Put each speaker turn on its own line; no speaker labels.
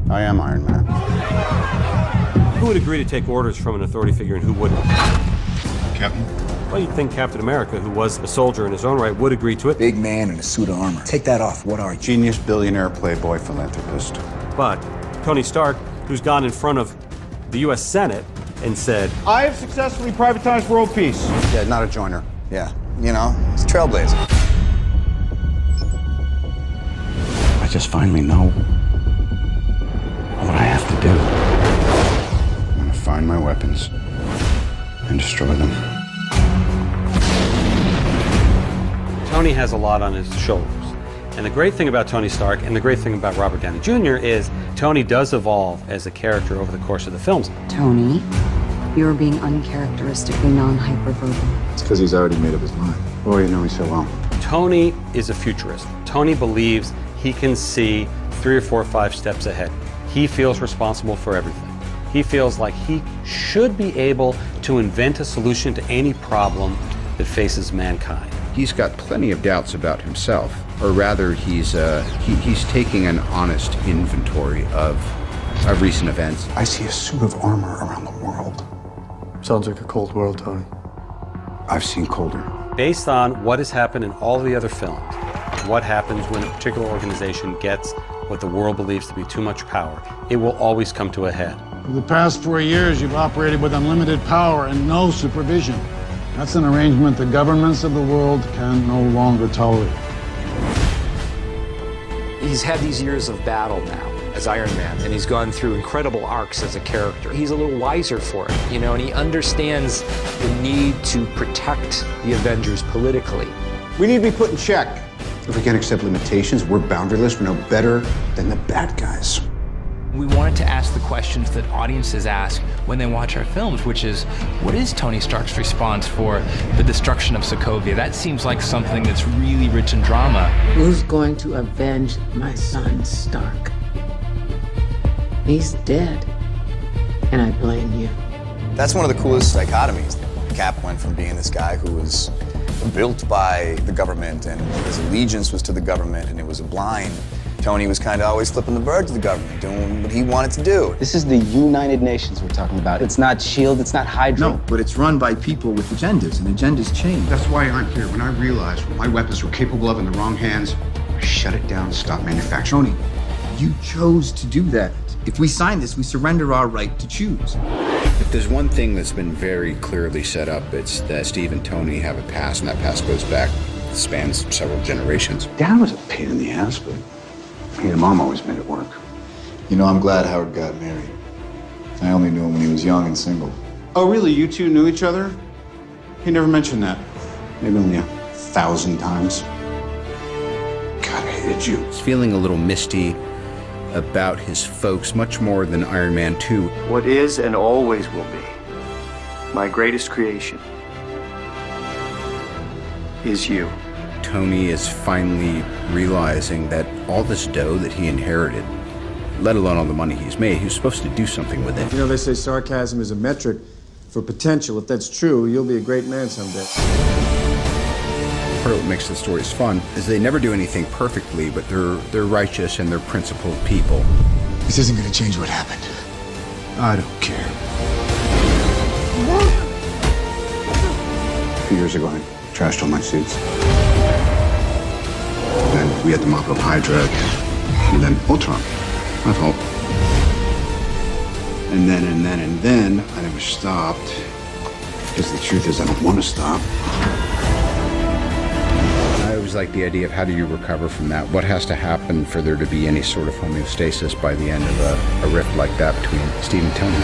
I am Iron Man.
Who would agree to take orders from an authority figure and who wouldn't?
Captain?
Well, you'd think Captain America, who was a soldier in his own right, would agree to it.
Big man in a suit of armor. Take that off. What are you?
Genius, billionaire, playboy, philanthropist.
But Tony Stark, who's gone in front of the U.S. Senate and said,
I have successfully privatized world peace.
Yeah, not a joiner.
Yeah, you know, it's a trailblazer.
I just finally know what I have to do. I'm gonna find my weapons and destroy them.
Tony has a lot on his shoulders. And the great thing about Tony Stark and the great thing about Robert Downey Jr. is Tony does evolve as a character over the course of the films.
Tony, you're being uncharacteristically non-hyperverbal.
It's because he's already made up his mind.
Oh, you know me so well.
Tony is a futurist. Tony believes he can see 3 or 4 or 5 steps ahead. He feels responsible for everything. He feels like he should be able to invent a solution to any problem that faces mankind.
He's got plenty of doubts about himself, or rather, he's taking an honest inventory of recent events.
I see a suit of armor around the world.
Sounds like a cold world, Tony.
I've seen colder.
Based on what has happened in all of the other films, what happens when a particular organization gets what the world believes to be too much power, it will always come to a head.
For the past 4 years, you've operated with unlimited power and no supervision. That's an arrangement the governments of the world can no longer tolerate.
He's had these years of battle now as Iron Man, and he's gone through incredible arcs as a character. He's a little wiser for it, you know, and he understands the need to protect the Avengers politically.
We need to be put in check. If we can't accept limitations, we're boundaryless, we're no better than the bad guys.
We wanted to ask the questions that audiences ask when they watch our films, which is, what is Tony Stark's response for the destruction of Sokovia? That seems like something that's really rich in drama.
Who's going to avenge my son, Stark? He's dead, and I blame you.
That's one of the coolest dichotomies. Cap went from being this guy who was built by the government and his allegiance was to the government and it was a blind. Tony was kind of always flipping the bird to the government, doing what he wanted to do.
This is the United Nations we're talking about. It's not S.H.I.E.L.D., it's not Hydra.
No, but it's run by people with agendas, and agendas change.
That's why I'm here. When I realized what my weapons were capable of in the wrong hands, I shut it down and stopped manufacturing.
Tony, you chose to do that. If we sign this, we surrender our right to choose.
If there's one thing that's been very clearly set up, it's that Steve and Tony have a past, and that past goes back, spans several generations.
Dad was a pain in the ass, but he and Mom always made it work.
You know, I'm glad Howard got married. I only knew him when he was young and single.
Oh, really? You two knew each other? He never mentioned that. Maybe only 1,000 times. God, I hated you.
He's feeling a little misty about his folks, much more than Iron Man 2.
What is and always will be my greatest creation is you.
Tony is finally realizing that all this dough that he inherited, let alone all the money he's made, he was supposed to do something with it.
You know, they say sarcasm is a metric for potential. If that's true, you'll be a great man someday.
Part of what makes the stories fun is they never do anything perfectly, but they're righteous and they're principled people.
This isn't going to change what happened.
I don't care. A few years ago, I trashed all my suits. Then we had to mop up Hydra, and then Ultron. My fault. And then, I never stopped. Because the truth is, I don't want to stop.
I always like the idea of how do you recover from that? What has to happen for there to be any sort of homeostasis by the end of a rift like that between Steve and Tony?